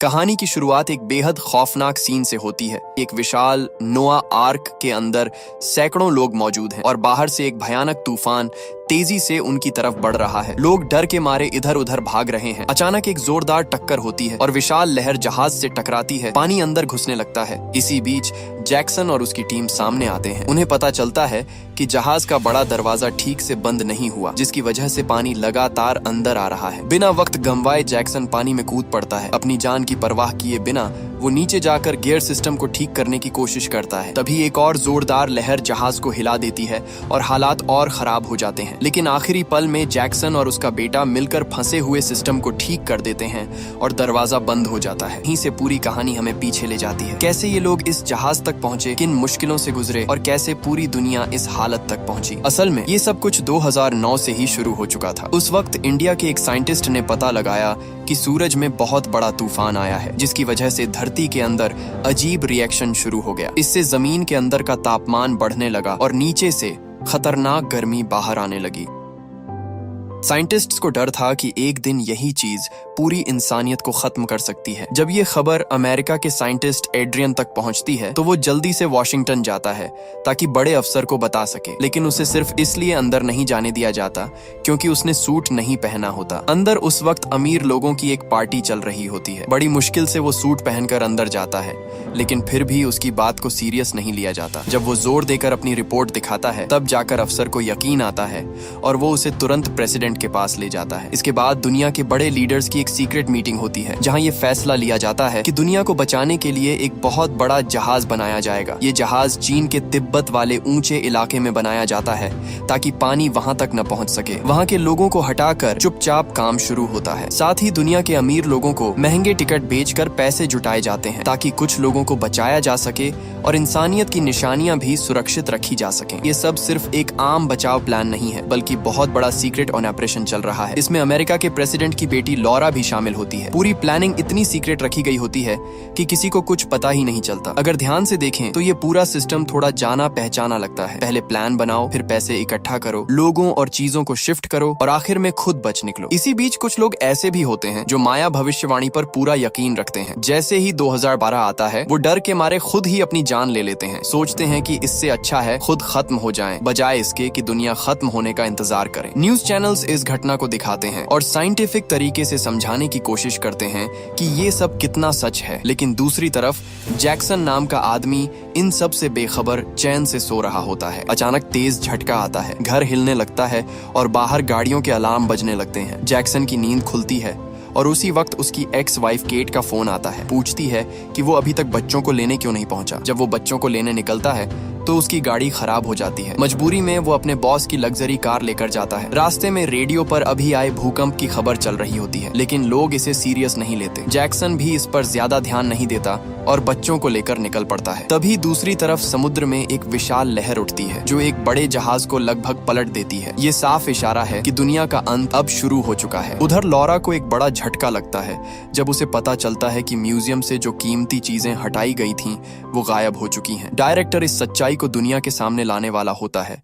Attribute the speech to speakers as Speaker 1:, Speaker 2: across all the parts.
Speaker 1: कहानी की शुरुआत एक बेहद खौफनाक सीन से होती है। एक विशाल नोआ आर्क के अंदर सैकड़ों लोग मौजूद हैं और बाहर से एक भयानक तूफान तेजी से उनकी तरफ बढ़ रहा है। लोग डर के मारे इधर उधर भाग रहे हैं। अचानक एक जोरदार टक्कर होती है और विशाल लहर जहाज से टकराती है। पानी अंदर घुसने लगता है। इसी बीच जैक्सन और उसकी टीम सामने आते हैं। उन्हें पता चलता है कि जहाज का बड़ा दरवाजा ठीक से बंद नहीं हुआ, जिसकी वजह से पानी लगातार अंदर आ रहा है। बिना वक्त गंवाए जैक्सन पानी में कूद पड़ता है। अपनी जान की परवाह किए बिना वो नीचे जाकर गियर सिस्टम को ठीक करने की कोशिश करता है। तभी एक और जोरदार लहर जहाज को हिला देती है और हालात और खराब हो जाते हैं। लेकिन आखिरी पल में जैक्सन और उसका बेटा मिलकर फंसे हुए सिस्टम को ठीक कर देते हैं और दरवाजा बंद हो जाता है। यहीं से पूरी कहानी हमें पीछे ले जाती है। कैसे ये लोग इस जहाज तक पहुंचे, किन मुश्किलों से गुजरे और कैसे पूरी दुनिया इस हालत तक पहुंची। असल में ये सब कुछ 2009 से ही शुरू हो चुका था। उस वक्त इंडिया के एक साइंटिस्ट ने पता लगाया कि सूरज में बहुत बड़ा तूफान आया है, जिसकी वजह से धरती के अंदर अजीब रिएक्शन शुरू हो गया। इससे जमीन के अंदर का तापमान बढ़ने लगा और नीचे से खतरनाक गर्मी बाहर आने लगी। साइंटिस्ट्स को डर था कि एक दिन यही चीज पूरी इंसानियत को खत्म कर सकती है। जब ये खबर अमेरिका के साइंटिस्ट एड्रियन तक पहुंचती है तो वो जल्दी से वॉशिंगटन जाता है ताकि बड़े अफसर को बता सके। लेकिन उसे सिर्फ इसलिए अंदर नहीं जाने दिया जाता क्योंकि उसने सूट नहीं पहना होता। अंदर उस वक्त अमीर लोगों की एक पार्टी चल रही होती है। बड़ी मुश्किल से वो सूट पहनकर अंदर जाता है, लेकिन फिर भी उसकी बात को सीरियस नहीं लिया जाता। जब वो जोर देकर अपनी रिपोर्ट दिखाता है तब जाकर अफसर को यकीन आता है और वो उसे तुरंत प्रेसिडेंट के पास ले जाता है। इसके बाद दुनिया के बड़े लीडर्स की एक सीक्रेट मीटिंग होती है जहां ये फैसला लिया जाता है कि दुनिया को बचाने के लिए एक बहुत बड़ा जहाज बनाया जाएगा। ये जहाज चीन के तिब्बत वाले ऊंचे इलाके में बनाया जाता है ताकि पानी वहां तक न पहुंच सके। वहां के लोगों को हटाकर चुपचाप काम शुरू होता है। साथ ही दुनिया के अमीर लोगों को महंगे टिकट बेचकर पैसे जुटाए जाते हैं ताकि कुछ लोगों को बचाया जा सके और इंसानियत की निशानियां भी सुरक्षित रखी जा सके। ये सब सिर्फ एक आम बचाव प्लान नहीं है, बल्कि बहुत बड़ा सीक्रेट ऑपरेशन चल रहा है। इसमें अमेरिका के प्रेसिडेंट की बेटी लॉरा भी शामिल होती है। पूरी प्लानिंग इतनी सीक्रेट रखी गई होती है कि किसी को कुछ पता ही नहीं चलता। अगर ध्यान से देखें तो ये पूरा सिस्टम थोड़ा जाना पहचाना लगता है। पहले प्लान बनाओ, फिर पैसे इकट्ठा करो, लोगों और चीजों को शिफ्ट करो और आखिर में खुद बच निकलो। इसी बीच कुछ लोग ऐसे भी होते हैं जो माया भविष्यवाणी पर पूरा यकीन रखते हैं। जैसे ही 2012 आता है वो डर के मारे खुद ही अपनी जान ले लेते हैं। सोचते हैं कि इससे अच्छा है खुद खत्म हो जाएं, बजाय इसके कि दुनिया खत्म होने का इंतजार करें। न्यूज चैनल्स इस घटना को दिखाते हैं और साइंटिफिक तरीके से समझाने की कोशिश करते हैं कि ये सब कितना सच है। लेकिन दूसरी तरफ जैक्सन नाम का आदमी इन सब से बेखबर चैन से सो रहा होता है। अचानक तेज झटका आता है, घर हिलने लगता है और बाहर गाड़ियों के अलार्म बजने लगते हैं। जैक्सन की नींद खुलती है और उसी वक्त उसकी एक्स वाइफ केट का फोन आता है। पूछती है कि वो अभी तक बच्चों को लेने क्यों नहीं पहुंचा। जब वो बच्चों को लेने निकलता है तो उसकी गाड़ी खराब हो जाती है। मजबूरी में वो अपने बॉस की लग्जरी कार लेकर जाता है। रास्ते में रेडियो पर अभी आए भूकंप की खबर चल रही होती है, लेकिन लोग इसे सीरियस नहीं लेते। जैक्सन भी इस पर ज्यादा ध्यान नहीं देता और बच्चों को लेकर निकल पड़ता है। तभी दूसरी तरफ समुद्र में एक विशाल लहर उठती है जो एक बड़े जहाज को लगभग पलट देती है। ये साफ इशारा है कि दुनिया का अंत अब शुरू हो चुका है। उधर लॉरा को एक बड़ा झटका लगता है जब उसे पता चलता है कि म्यूजियम से जो कीमती चीजें हटाई गई थीं वो गायब हो चुकी हैं। डायरेक्टर इस सच्चाई को दुनिया के सामने लाने वाला होता है,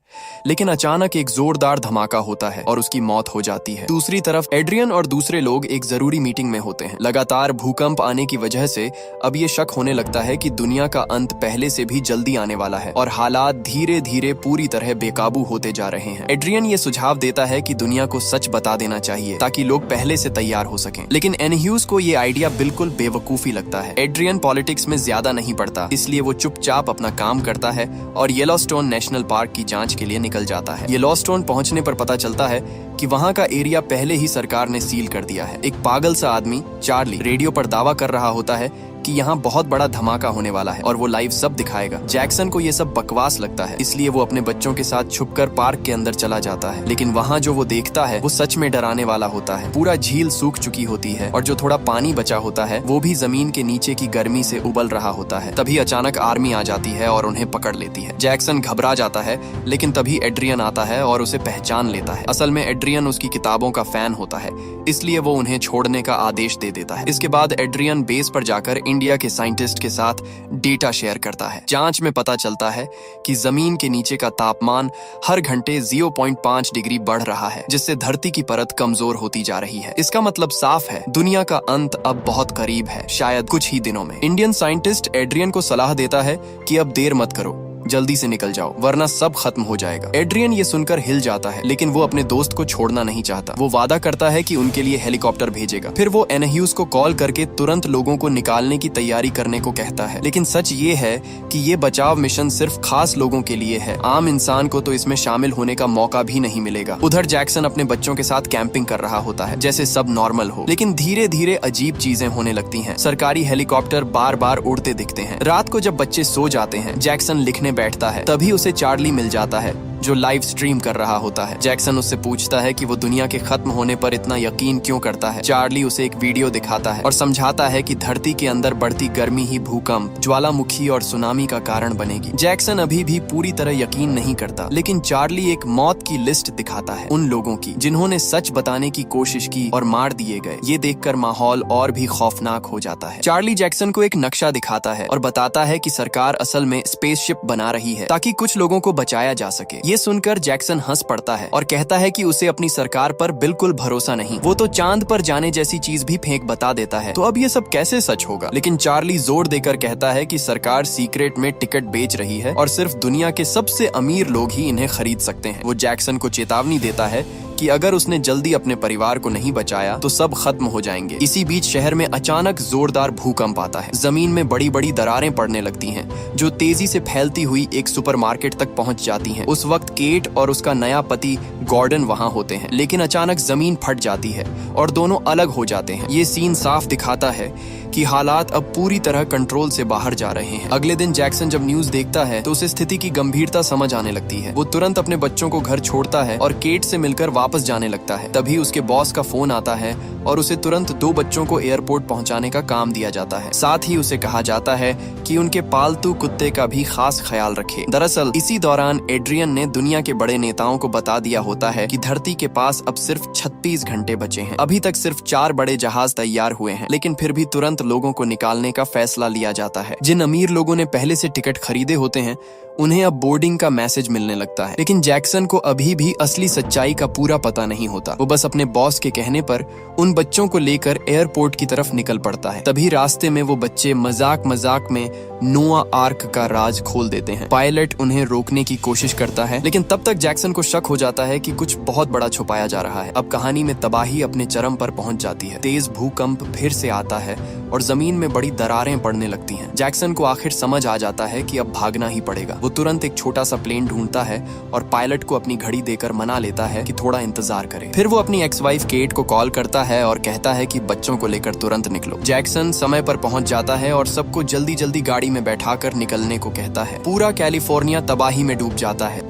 Speaker 1: लेकिन अचानक एक जोरदार धमाका होता है और उसकी मौत हो जाती है। दूसरी तरफ एड्रियन और दूसरे लोग एक जरूरी मीटिंग में होते हैं। लगातार भूकंप आने की वजह से अब ये शक होने लगता है कि दुनिया का अंत पहले से भी जल्दी आने वाला है और हालात धीरे धीरे पूरी तरह बेकाबू होते जा रहे हैं। एड्रियन ये सुझाव देता है कि दुनिया को सच बता देना चाहिए ताकि लोग पहले से तैयार हो सकें। लेकिन एनह्यूज को ये आइडिया बिल्कुल बेवकूफी लगता है। एड्रियन पॉलिटिक्स में ज्यादा नहीं पड़ता, इसलिए वो चुपचाप अपना काम करता है और येलोस्टोन नेशनल पार्क की जांच के लिए निकल जाता है। येलोस्टोन पहुंचने पर पता चलता है कि वहां का एरिया पहले ही सरकार ने सील कर दिया है। एक पागल सा आदमी चार्ली रेडियो पर दावा कर रहा होता है कि यहाँ बहुत बड़ा धमाका होने वाला है और वो लाइव सब दिखाएगा। जैक्सन को ये सब बकवास लगता है, इसलिए वो अपने बच्चों के साथ छुपकर पार्क के अंदर चला जाता है। लेकिन वहाँ जो वो देखता है वो सच में डराने वाला होता है। पूरा झील सूख चुकी होती है और जो थोड़ा पानी बचा होता है वो भी जमीन के नीचे की गर्मी से उबल रहा होता है। तभी अचानक आर्मी आ जाती है और उन्हें पकड़ लेती है। जैक्सन घबरा जाता है, लेकिन तभी एड्रियन आता है और उसे पहचान लेता है। असल में एड्रियन उसकी किताबों का फैन होता है, इसलिए वो उन्हें छोड़ने का आदेश दे देता है। इसके बाद एड्रियन बेस पर जाकर इंडिया के साइंटिस्ट के साथ डेटा शेयर करता है। जांच में पता चलता है कि जमीन के नीचे का तापमान हर घंटे 0.5 डिग्री बढ़ रहा है, जिससे धरती की परत कमजोर होती जा रही है। इसका मतलब साफ है, दुनिया का अंत अब बहुत करीब है, शायद कुछ ही दिनों में। इंडियन साइंटिस्ट एड्रियन को सलाह देता है कि अब देर मत करो, जल्दी से निकल जाओ, वरना सब खत्म हो जाएगा। एड्रियन ये सुनकर हिल जाता है, लेकिन वो अपने दोस्त को छोड़ना नहीं चाहता। वो वादा करता है कि उनके लिए हेलीकॉप्टर भेजेगा। फिर वो एनह्यूज को कॉल करके तुरंत लोगों को निकालने की तैयारी करने को कहता है। लेकिन सच ये है कि ये बचाव मिशन सिर्फ खास लोगों के लिए है। आम इंसान को तो इसमें शामिल होने का मौका भी नहीं मिलेगा। उधर जैक्सन अपने बच्चों के साथ कैंपिंग कर रहा होता है, जैसे सब नॉर्मल हो। लेकिन धीरे धीरे अजीब चीजें होने लगती हैं। सरकारी हेलीकॉप्टर बार बार उड़ते दिखते हैं। रात को जब बच्चे सो जाते हैं, जैक्सन लिखने बैठता है, तभी उसे चार्ली मिल जाता है, जो लाइव स्ट्रीम कर रहा होता है। जैक्सन उससे पूछता है कि वो दुनिया के खत्म होने पर इतना यकीन क्यों करता है। चार्ली उसे एक वीडियो दिखाता है और समझाता है कि धरती के अंदर बढ़ती गर्मी ही भूकंप, ज्वालामुखी और सुनामी का कारण बनेगी। जैक्सन अभी भी पूरी तरह यकीन नहीं करता, लेकिन चार्ली एक मौत की लिस्ट दिखाता है, उन लोगों की जिन्होंने सच बताने की कोशिश की और मार दिए गए। ये देखकर माहौल और भी खौफनाक हो जाता है। चार्ली जैक्सन को एक नक्शा दिखाता है और बताता है कि सरकार असल में स्पेसशिप बना रही है ताकि कुछ लोगों को बचाया जा सके। ये सुनकर जैक्सन हंस पड़ता है और कहता है कि उसे अपनी सरकार पर बिल्कुल भरोसा नहीं, वो तो चांद पर जाने जैसी चीज भी फेंक बता देता है। तो अब ये सब कैसे सच होगा? लेकिन चार्ली जोर देकर कहता है कि सरकार सीक्रेट में टिकट बेच रही है और सिर्फ दुनिया के सबसे अमीर लोग ही इन्हें खरीद सकते हैं। वो जैक्सन को चेतावनी देता है कि अगर उसने जल्दी अपने परिवार को नहीं बचाया तो सब खत्म हो जाएंगे। इसी बीच शहर में अचानक जोरदार भूकंप आता है। जमीन में बड़ी बड़ी दरारें पड़ने लगती हैं, जो तेजी से फैलती हुई एक सुपरमार्केट तक पहुंच जाती हैं। उस वक्त केट और उसका नया पति गॉर्डन वहां होते हैं, लेकिन अचानक जमीन फट जाती है और दोनों अलग हो जाते हैं। ये सीन साफ दिखाता है कि हालात अब पूरी तरह कंट्रोल से बाहर जा रहे हैं। अगले दिन जैक्सन जब न्यूज देखता है तो उसे स्थिति की गंभीरता समझ आने लगती है। वो तुरंत अपने बच्चों को घर छोड़ता है और केट से मिलकर वापस जाने लगता है। तभी उसके बॉस का फोन आता है और उसे तुरंत 2 बच्चों को एयरपोर्ट पहुंचाने का काम दिया जाता है। साथ ही उसे कहा जाता है कि उनके पालतू कुत्ते का भी खास ख्याल रखे। दरअसल इसी दौरान एड्रियन ने दुनिया के बड़े नेताओं को बता दिया होता है कि धरती के पास अब सिर्फ 36 घंटे बचे हैं। अभी तक सिर्फ 4 बड़े जहाज तैयार हुए हैं, लेकिन फिर भी तुरंत लोगों को निकालने का फैसला लिया जाता है। जिन अमीर लोगों ने पहले से टिकट खरीदे होते हैं, उन्हें अब बोर्डिंग का मैसेज मिलने लगता है। लेकिन जैक्सन को अभी भी असली सच्चाई का पूरा पता नहीं होता। वो बस अपने बॉस के कहने पर उन बच्चों को लेकर एयरपोर्ट की तरफ निकल पड़ता है। तभी रास्ते में वो बच्चे मजाक मजाक में नोआ आर्क का राज खोल देते हैं। पायलट उन्हें रोकने की कोशिश करता है, लेकिन तब तक जैक्सन को शक हो जाता है कि कुछ बहुत बड़ा छुपाया जा रहा है। अब कहानी में तबाही अपने चरम पर पहुंच जाती है। तेज भूकंप फिर से आता है और जमीन में बड़ी दरारें पड़ने लगती हैं। जैक्सन को आखिर समझ आ जाता है कि अब भागना ही पड़ेगा। वो तुरंत एक छोटा सा प्लेन ढूंढता है और पायलट को अपनी घड़ी देकर मना लेता है कि थोड़ा इंतजार करे। फिर वो अपनी एक्स वाइफ केट को कॉल करता है और कहता है कि बच्चों को लेकर तुरंत निकलो। जैक्सन समय पर पहुंच जाता है और सबको जल्दी जल्दी गाड़ी में बैठाकर निकलने को कहता है। पूरा कैलिफोर्निया तबाही में डूब जाता है।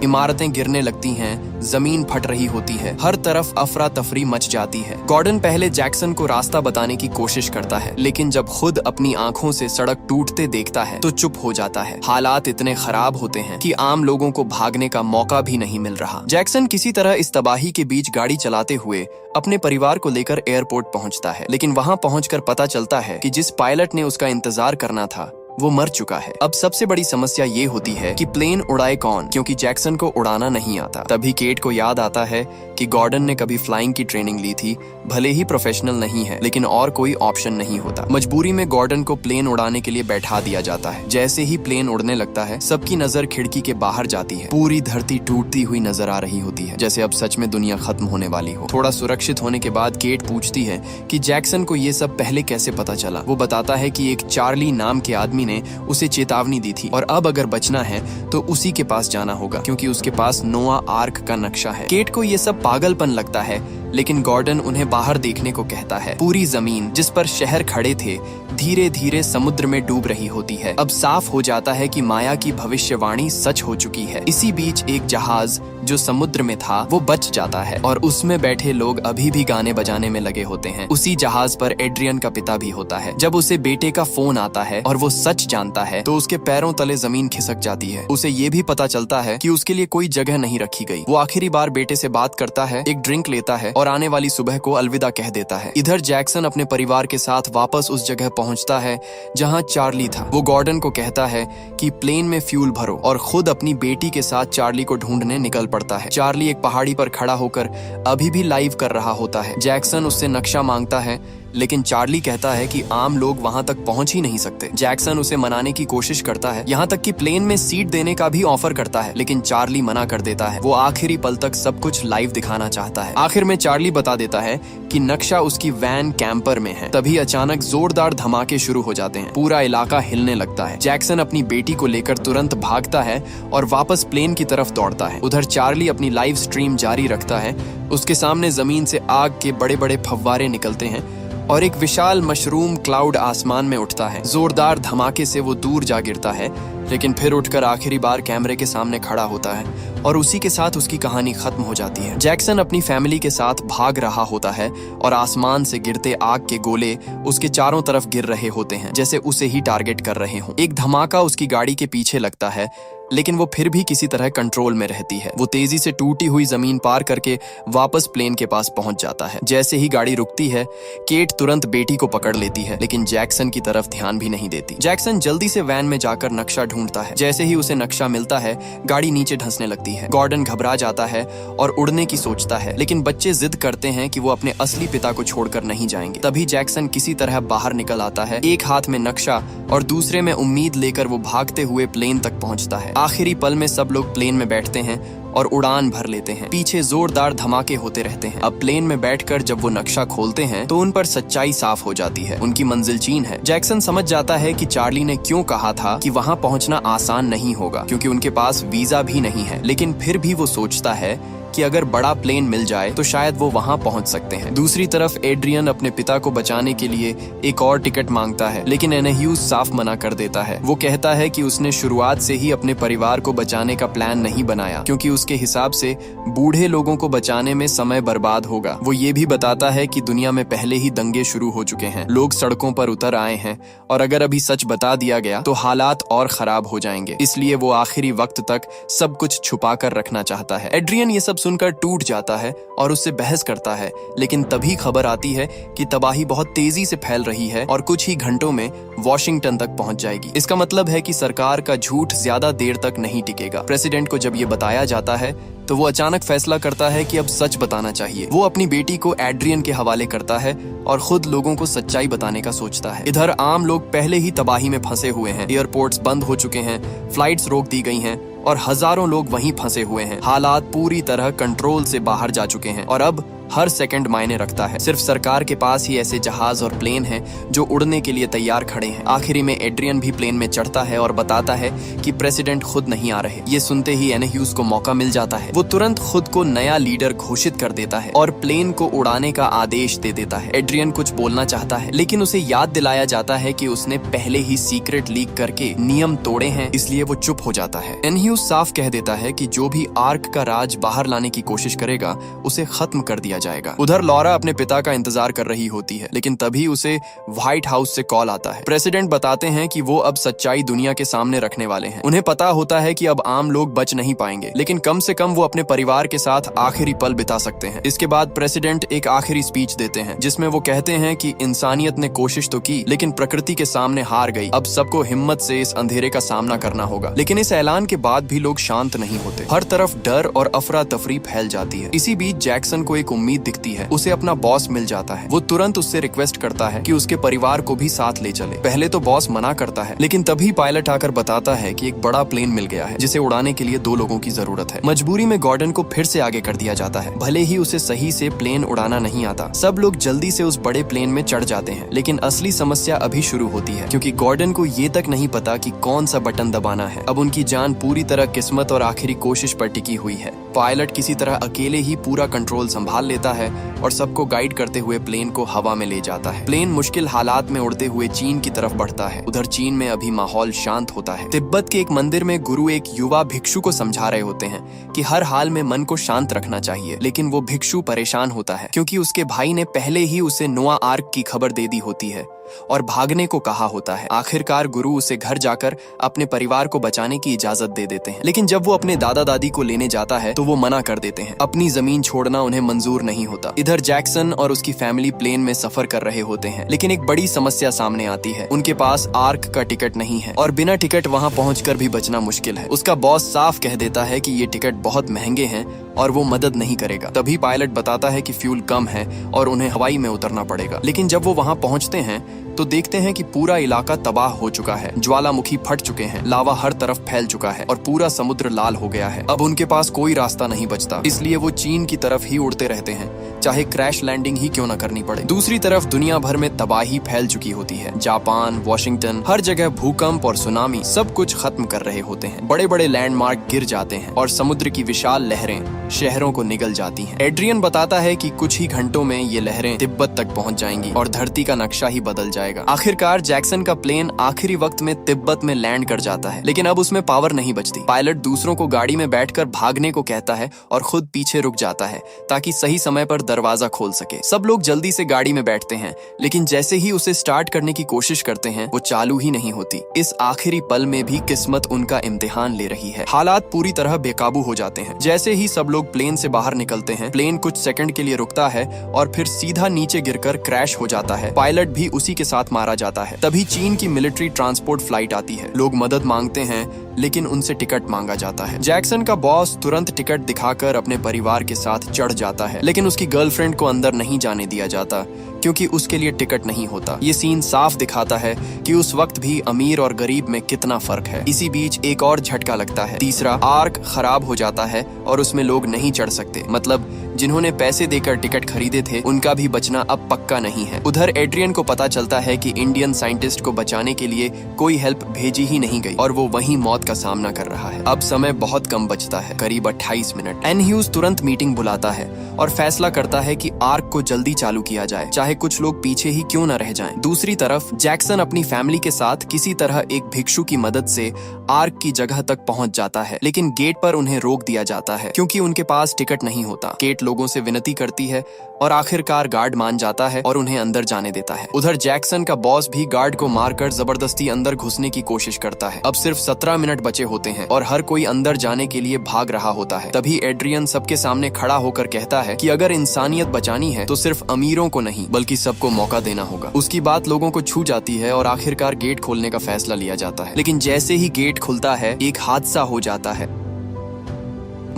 Speaker 1: इमारतें गिरने लगती हैं, जमीन फट रही होती है, हर तरफ अफरा तफरी मच जाती है। गॉर्डन पहले जैक्सन को रास्ता बताने की कोशिश करता है, लेकिन जब खुद अपनी आंखों से सड़क टूटते देखता है तो चुप हो जाता है। हालात इतने खराब होते हैं कि आम लोगों को भागने का मौका भी नहीं मिल रहा। जैक्सन किसी तरह इस तबाही के बीच गाड़ी चलाते हुए अपने परिवार को लेकर एयरपोर्ट पहुंचता है, लेकिन वहां पहुंचकर पता चलता है कि जिस पायलट ने उसका इंतजार करना था वो मर चुका है। अब सबसे बड़ी समस्या ये होती है कि प्लेन उड़ाए कौन, क्योंकि जैक्सन को उड़ाना नहीं आता। तभी केट को याद आता है कि गॉर्डन ने कभी फ्लाइंग की ट्रेनिंग ली थी, भले ही प्रोफेशनल नहीं है, लेकिन और कोई ऑप्शन नहीं होता। मजबूरी में गॉर्डन को प्लेन उड़ाने के लिए बैठा दिया जाता है। जैसे ही प्लेन उड़ने लगता है, सबकी नजर खिड़की के बाहर जाती है। पूरी धरती टूटती हुई नजर आ रही होती है, जैसे अब सच में दुनिया खत्म होने वाली हो। थोड़ा सुरक्षित होने के बाद केट पूछती है कि जैक्सन को ये सब पहले कैसे पता चला। वो बताता है कि एक चार्ली नाम के आदमी ने उसे चेतावनी दी थी और अब अगर बचना है तो उसी के पास जाना होगा, क्योंकि उसके पास नोआ आर्क का नक्शा है। केट को ये सब पागलपन लगता है, लेकिन गॉर्डन उन्हें बाहर देखने को कहता है। पूरी जमीन जिस पर शहर खड़े थे धीरे धीरे समुद्र में डूब रही होती है। अब साफ हो जाता है कि माया की भविष्यवाणी सच हो चुकी है। इसी बीच एक जहाज जो समुद्र में था वो बच जाता है और उसमें बैठे लोग अभी भी गाने बजाने में लगे होते हैं। उसी जहाज पर एड्रियन का पिता भी होता है। जब उसे बेटे का फोन आता है और वो सच जानता है तो उसके पैरों तले जमीन खिसक जाती है। उसे ये भी पता चलता है कि उसके लिए कोई जगह नहीं रखी गई। वो आखिरी बार बेटे से बात करता है, एक ड्रिंक लेता है और आने वाली सुबह को अलविदा कह देता है। इधर जैक्सन अपने परिवार के साथ वापस उस जगह पहुंचता है जहां चार्ली था। वो गॉर्डन को कहता है कि प्लेन में फ्यूल भरो और खुद अपनी बेटी के साथ चार्ली को ढूंढने निकल पड़ता है। चार्ली एक पहाड़ी पर खड़ा होकर अभी भी लाइव कर रहा होता है। जैक्सन उससे नक्शा मांगता है, लेकिन चार्ली कहता है कि आम लोग वहां तक पहुंच ही नहीं सकते। जैक्सन उसे मनाने की कोशिश करता है, यहाँ तक कि प्लेन में सीट देने का भी ऑफर करता है, लेकिन चार्ली मना कर देता है। वो आखिरी पल तक सब कुछ लाइव दिखाना चाहता है। आखिर में चार्ली बता देता है कि नक्शा उसकी वैन कैंपर में है। तभी अचानक जोरदार धमाके शुरू हो जाते हैं। पूरा इलाका हिलने लगता है। जैक्सन अपनी बेटी को लेकर तुरंत भागता है और वापस प्लेन की तरफ दौड़ता है। उधर चार्ली अपनी लाइव स्ट्रीम जारी रखता है। उसके सामने जमीन से आग के बड़े बड़े फव्वारे निकलते हैं और एक विशाल मशरूम क्लाउड आसमान में उठता है। जोरदार धमाके से वो दूर जा गिरता है, लेकिन फिर उठकर आखिरी बार कैमरे के सामने खड़ा होता है और उसी के साथ उसकी कहानी खत्म हो जाती है। जैक्सन अपनी फैमिली के साथ भाग रहा होता है और आसमान से गिरते आग के गोले उसके चारों तरफ गिर रहे होते हैं, जैसे उसे ही टारगेट कर रहे हों। एक धमाका उसकी गाड़ी के पीछे लगता है, लेकिन वो फिर भी किसी तरह कंट्रोल में रहती है। वो तेजी से टूटी हुई जमीन पार करके वापस प्लेन के पास पहुंच जाता है। जैसे ही गाड़ी रुकती है, केट तुरंत बेटी को पकड़ लेती है, लेकिन जैक्सन की तरफ ध्यान भी नहीं देती। जैक्सन जल्दी से वैन में जाकर नक्शा ढूंढता है। जैसे ही उसे नक्शा मिलता है, गाड़ी नीचे धंसने लगती है। गॉर्डन घबरा जाता है और उड़ने की सोचता है, लेकिन बच्चे जिद करते हैं कि वो अपने असली पिता को छोड़कर नहीं जाएंगे। तभी जैक्सन किसी तरह बाहर निकल आता है। एक हाथ में नक्शा और दूसरे में उम्मीद लेकर वो भागते हुए प्लेन तक पहुंचता है। आखिरी पल में सब लोग प्लेन में बैठते हैं और उड़ान भर लेते हैं। पीछे जोरदार धमाके होते रहते हैं। अब प्लेन में बैठकर जब वो नक्शा खोलते हैं तो उन पर सच्चाई साफ हो जाती है। उनकी मंजिल चीन है। जैक्सन समझ जाता है कि चार्ली ने क्यों कहा था कि वहां पहुंचना आसान नहीं होगा, क्योंकि उनके पास वीजा भी नहीं है। लेकिन फिर भी वो सोचता है कि अगर बड़ा प्लेन मिल जाए तो शायद वो वहां पहुंच सकते हैं। दूसरी तरफ एड्रियन अपने पिता को बचाने के लिए एक और टिकट मांगता है, लेकिन एनह्यूज साफ मना कर देता है। वो कहता है कि उसने शुरुआत से ही अपने परिवार को बचाने का प्लान नहीं बनाया, क्योंकि उसके हिसाब से बूढ़े लोगों को बचाने में समय बर्बाद होगा। वो ये भी बताता है कि दुनिया में पहले ही दंगे शुरू हो चुके हैं, लोग सड़कों पर उतर आए हैं और अगर अभी सच बता दिया गया तो हालात और खराब हो जाएंगे। इसलिए वो आखिरी वक्त तक सब कुछ छुपा कर रखना चाहता है। एड्रियन ये सब सुनकर टूट जाता है और उससे बहस करता है, लेकिन तभी खबर आती है कि तबाही बहुत तेजी से फैल रही है और कुछ ही घंटों में वॉशिंगटन तक पहुंच जाएगी। इसका मतलब है कि सरकार का झूठ ज्यादा देर तक नहीं टिकेगा। प्रेसिडेंट को जब ये बताया जाता है तो वो अचानक फैसला करता है कि अब सच बताना चाहिए। वो अपनी बेटी को एड्रियन के हवाले करता है और खुद लोगों को सच्चाई बताने का सोचता है। इधर आम लोग पहले ही तबाही में फंसे हुए हैं। एयरपोर्ट्स बंद हो चुके हैं, फ्लाइट्स रोक दी गई हैं और हजारों लोग वहीं फंसे हुए हैं। हालात पूरी तरह कंट्रोल से बाहर जा चुके हैं और अब हर सेकंड मायने रखता है। सिर्फ सरकार के पास ही ऐसे जहाज और प्लेन हैं जो उड़ने के लिए तैयार खड़े हैं। आखिरी में एड्रियन भी प्लेन में चढ़ता है और बताता है कि प्रेसिडेंट खुद नहीं आ रहे। ये सुनते ही एनह्यूज को मौका मिल जाता है। वो तुरंत खुद को नया लीडर घोषित कर देता है और प्लेन को उड़ाने का आदेश दे देता है। एड्रियन कुछ बोलना चाहता है, लेकिन उसे याद दिलाया जाता है कि उसने पहले ही सीक्रेट लीक करके नियम तोड़े हैं, इसलिए वो चुप हो जाता है। एनह्यूज साफ कह देता है कि जो भी आर्क का राज बाहर लाने की कोशिश करेगा उसे खत्म कर दिया जाएगा। उधर लॉरा अपने पिता का इंतजार कर रही होती है, लेकिन तभी उसे व्हाइट हाउस से कॉल आता है। प्रेसिडेंट बताते हैं कि वो अब सच्चाई दुनिया के सामने रखने वाले हैं। उन्हें पता होता है कि अब आम लोग बच नहीं पाएंगे, लेकिन कम से कम वो अपने परिवार के साथ आखिरी पल बिता सकते हैं। इसके बाद प्रेसिडेंट एक आखिरी स्पीच देते हैं, जिसमें वो कहते हैं कि इंसानियत ने कोशिश तो की, लेकिन प्रकृति के सामने हार गई। अब सबको हिम्मत से इस अंधेरे का सामना करना होगा। लेकिन इस ऐलान के बाद भी लोग शांत नहीं होते। हर तरफ डर और अफरा तफरी फैल जाती है। इसी बीच जैक्सन को एक उम्मीद दिखती है। उसे अपना बॉस मिल जाता है। वो तुरंत उससे रिक्वेस्ट करता है कि उसके परिवार को भी साथ ले चले। पहले तो बॉस मना करता है, लेकिन तभी पायलट आकर बताता है कि एक बड़ा प्लेन मिल गया है जिसे उड़ाने के लिए 2 लोगों की जरूरत है। मजबूरी में गॉर्डन को फिर से आगे कर दिया जाता है, भले ही उसे सही से प्लेन उड़ाना नहीं आता। सब लोग जल्दी से उस बड़े प्लेन में चढ़ जाते हैं, लेकिन असली समस्या अभी शुरू होती है, क्योंकि गॉर्डन को ये तक नहीं पता कि कौन सा बटन दबाना है। अब उनकी जान पूरी तरह किस्मत और आखिरी कोशिश पर टिकी हुई है। पायलट किसी तरह अकेले ही पूरा कंट्रोल संभाल लेता है और सबको गाइड करते हुए प्लेन को हवा में ले जाता है। प्लेन मुश्किल हालात में उड़ते हुए चीन की तरफ बढ़ता है। उधर चीन में अभी माहौल शांत होता है। तिब्बत के एक मंदिर में गुरु एक युवा भिक्षु को समझा रहे होते हैं कि हर हाल में मन को शांत रखना चाहिए, लेकिन वो भिक्षु परेशान होता है क्योंकि उसके भाई ने पहले ही उसे नोआ आर्क की खबर दे दी होती है और भागने को कहा होता है। आखिरकार गुरु उसे घर जाकर अपने परिवार को बचाने की इजाजत दे देते हैं, लेकिन जब वो अपने दादा दादी को लेने जाता है तो वो मना कर देते हैं। अपनी जमीन छोड़ना उन्हें मंजूर नहीं होता। इधर जैक्सन और उसकी फैमिली प्लेन में सफर कर रहे होते हैं, लेकिन एक बड़ी समस्या सामने आती है। उनके पास आर्क का टिकट नहीं है और बिना टिकट वहां पहुंचकर भी बचना मुश्किल है। उसका बॉस साफ कह देता है कि ये टिकट बहुत महंगे हैं और वो मदद नहीं करेगा। तभी पायलट बताता है कि फ्यूल कम है और उन्हें हवाई में उतरना पड़ेगा। लेकिन जब वो वहां पहुंचते हैं तो देखते हैं कि पूरा इलाका तबाह हो चुका है। ज्वालामुखी फट चुके हैं, लावा हर तरफ फैल चुका है और पूरा समुद्र लाल हो गया है। अब उनके पास कोई रास्ता नहीं बचता, इसलिए वो चीन की तरफ ही उड़ते रहते हैं, चाहे क्रैश लैंडिंग ही क्यों न करनी पड़े। दूसरी तरफ दुनिया भर में तबाही फैल चुकी होती है। जापान, वॉशिंगटन, हर जगह भूकंप और सुनामी सब कुछ खत्म कर रहे होते हैं। बड़े बड़े लैंडमार्क गिर जाते हैं और समुद्र की विशाल लहरें शहरों को निगल जाती हैं। एड्रियन बताता है कि कुछ ही घंटों में ये लहरें तिब्बत तक पहुंच जाएंगी और धरती का नक्शा ही बदल जाएगा। आखिरकार जैक्सन का प्लेन आखिरी वक्त में तिब्बत में लैंड कर जाता है, लेकिन अब उसमें पावर नहीं बचती। पायलट दूसरों को गाड़ी में बैठकर भागने को कहता है और खुद पीछे रुक जाता है ताकि सही समय पर दरवाजा खोल सके। सब लोग जल्दी से गाड़ी में बैठते हैं, लेकिन जैसे ही उसे स्टार्ट करने की कोशिश करते हैं वो चालू ही नहीं होती। इस आखिरी पल में भी किस्मत उनका इम्तिहान ले रही है। हालात पूरी तरह बेकाबू हो जाते हैं। जैसे ही सब लोग प्लेन से बाहर निकलते हैं, प्लेन कुछ सेकंड के लिए रुकता है और फिर सीधा नीचे गिरकर क्रैश हो जाता है। पायलट भी उसी के साथ मारा जाता है। तभी चीन की मिलिट्री ट्रांसपोर्ट फ्लाइट आती है। लोग मदद मांगते हैं, लेकिन उनसे टिकट मांगा जाता है। जैक्सन का बॉस तुरंत टिकट दिखाकर अपने परिवार के साथ चढ़ जाता है, लेकिन उसकी गर्लफ्रेंड को अंदर नहीं जाने दिया जाता क्योंकि उसके लिए टिकट नहीं होता। ये सीन साफ दिखाता है कि उस वक्त भी अमीर और गरीब में कितना फर्क है। इसी बीच एक और झटका लगता है। तीसरा आर्क खराब हो जाता है और उसमें लोग नहीं चढ़ सकते। मतलब जिन्होंने पैसे देकर टिकट खरीदे थे उनका भी बचना अब पक्का नहीं है। उधर एड्रियन को पता चलता है कि इंडियन साइंटिस्ट को बचाने के लिए कोई हेल्प भेजी ही नहीं गई और वो वहीं मौत का सामना कर रहा है। अब समय बहुत कम बचता है, करीब 28 मिनट। एन ह्यूज तुरंत मीटिंग बुलाता है और फैसला करता है कि आर्क को जल्दी चालू किया जाए, चाहे कुछ लोग पीछे ही क्यों न रह जाएं। दूसरी तरफ जैक्सन अपनी फैमिली के साथ किसी तरह एक भिक्षु की मदद से आर्क की जगह तक पहुंच जाता है, लेकिन गेट पर उन्हें रोक दिया जाता है क्योंकि उनके पास टिकट नहीं होता। केट लोगों से विनती करती है और आखिरकार गार्ड मान जाता है और उन्हें अंदर जाने देता है। उधर जैक्सन का बॉस भी गार्ड को मारकर जबरदस्ती अंदर घुसने की कोशिश करता है। अब सिर्फ 17 मिनट बचे होते हैं और हर कोई अंदर जाने के लिए भाग रहा होता है। तभी एड्रियन सबके सामने खड़ा होकर कहता है कि अगर इंसानियत बचानी है तो सिर्फ अमीरों को नहीं बल्कि सबको मौका देना होगा। उसकी बात लोगों को छू जाती है और आखिरकार गेट खोलने का फैसला लिया जाता है। लेकिन जैसे ही गेट खुलता है एक हादसा हो जाता है।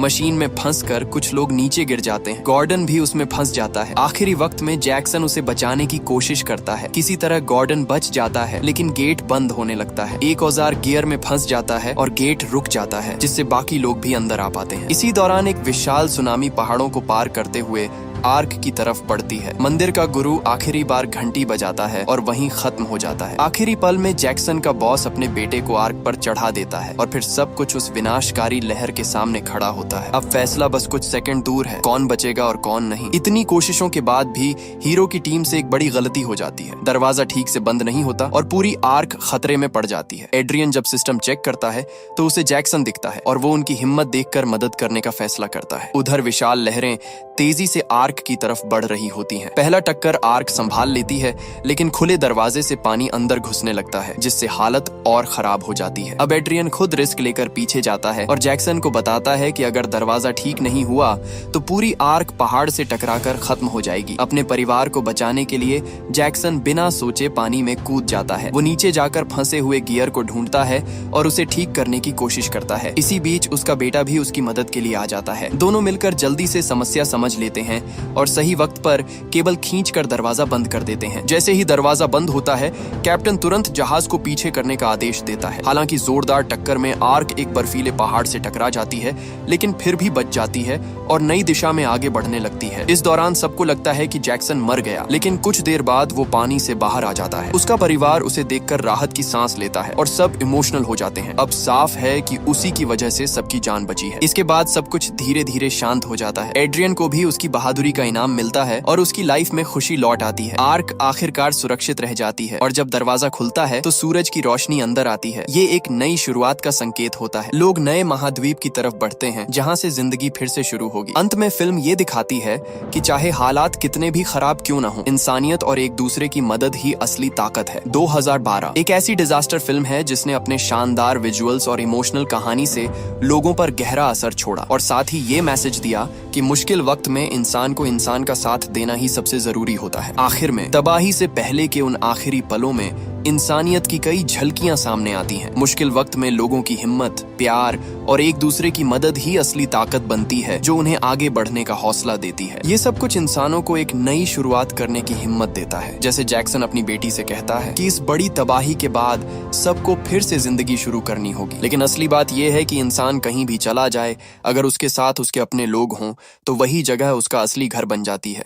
Speaker 1: मशीन में फंसकर कुछ लोग नीचे गिर जाते हैं। गॉर्डन भी उसमें फंस जाता है। आखिरी वक्त में जैक्सन उसे बचाने की कोशिश करता है। किसी तरह गॉर्डन बच जाता है, लेकिन गेट बंद होने लगता है। एक औजार गियर में फंस जाता है और गेट रुक जाता है, जिससे बाकी लोग भी अंदर आ पाते हैं। इसी दौरान एक विशाल सुनामी पहाड़ों को पार करते हुए आर्क की तरफ बढ़ती है। मंदिर का गुरु आखिरी बार घंटी बजाता है और वहीं खत्म हो जाता है। आखिरी पल में जैक्सन का बॉस अपने बेटे को आर्क पर चढ़ा देता है और फिर सब कुछ उस विनाशकारी लहर के सामने खड़ा होता है। अब फैसला बस कुछ सेकंड दूर है, कौन बचेगा और कौन नहीं। इतनी कोशिशों के बाद भी हीरो की टीम से एक बड़ी गलती हो जाती है। दरवाजा ठीक से बंद नहीं होता और पूरी आर्क खतरे में पड़ जाती है। एड्रियन जब सिस्टम चेक करता है तो उसे जैक्सन दिखता है और वो उनकी हिम्मत देखकर मदद करने का फैसला करता है। उधर विशाल लहरें तेजी से आर्क की तरफ बढ़ रही होती हैं। पहला टक्कर आर्क संभाल लेती है, लेकिन खुले दरवाजे से पानी अंदर घुसने लगता है, जिससे हालत और खराब हो जाती है। अब एड्रियन खुद रिस्क लेकर पीछे जाता है और जैक्सन को बताता है कि अगर दरवाजा ठीक नहीं हुआ तो पूरी आर्क पहाड़ से टकराकर खत्म हो जाएगी। अपने परिवार को बचाने के लिए जैक्सन बिना सोचे पानी में कूद जाता है। वो नीचे जाकर फंसे हुए गियर को ढूंढता है और उसे ठीक करने की कोशिश करता है। इसी बीच उसका बेटा भी उसकी मदद के लिए आ जाता है। दोनों मिलकर जल्दी से समस्या समझ लेते हैं और सही वक्त पर केबल खींचकर दरवाजा बंद कर देते हैं। जैसे ही दरवाजा बंद होता है, कैप्टन तुरंत जहाज को पीछे करने का आदेश देता है। हालांकि जोरदार टक्कर में आर्क एक बर्फीले पहाड़ से टकरा जाती है, लेकिन फिर भी बच जाती है और नई दिशा में आगे बढ़ने लगती है। इस दौरान सबको लगता है कि जैक्सन मर गया, लेकिन कुछ देर बाद वो पानी से बाहर आ जाता है। उसका परिवार उसे देखकर राहत की सांस लेता है और सब इमोशनल हो जाते हैं। अब साफ है कि उसी की वजह से सबकी जान बची है। इसके बाद सब कुछ धीरे धीरे शांत हो जाता है। एड्रियन को भी उसकी बहादुरी का इनाम मिलता है और उसकी लाइफ में खुशी लौट आती है। आर्क आखिरकार सुरक्षित रह जाती है और जब दरवाजा खुलता है तो सूरज की रोशनी अंदर आती है। ये एक नई शुरुआत का संकेत होता है। लोग नए महाद्वीप की तरफ बढ़ते हैं, जहाँ से जिंदगी फिर से शुरू होगी। अंत में फिल्म ये दिखाती है कि चाहे हालात कितने भी खराब क्यों न हो, इंसानियत और एक दूसरे की मदद ही असली ताकत है। 2012 एक ऐसी डिजास्टर फिल्म है जिसने अपने शानदार विजुअल्स और इमोशनल कहानी से लोगों पर गहरा असर छोड़ा और साथ ही ये मैसेज दिया कि मुश्किल वक्त में इंसान को इंसान का साथ देना ही सबसे जरूरी होता है। आखिर में तबाही से पहले के उन आखिरी पलों में इंसानियत की कई झलकियां सामने आती हैं। मुश्किल वक्त में लोगों की हिम्मत, प्यार और एक दूसरे की मदद ही असली ताकत बनती है जो उन्हें आगे बढ़ने का हौसला देती है। ये सब कुछ इंसानों को एक नई शुरुआत करने की हिम्मत देता है। जैसे जैक्सन अपनी बेटी से कहता है कि इस बड़ी तबाही के बाद सबको फिर से जिंदगी शुरू करनी होगी। लेकिन असली बात यह है कि इंसान कहीं भी चला जाए, अगर उसके साथ उसके अपने लोग हों तो वही जगह उसका असली घर बन जाती है।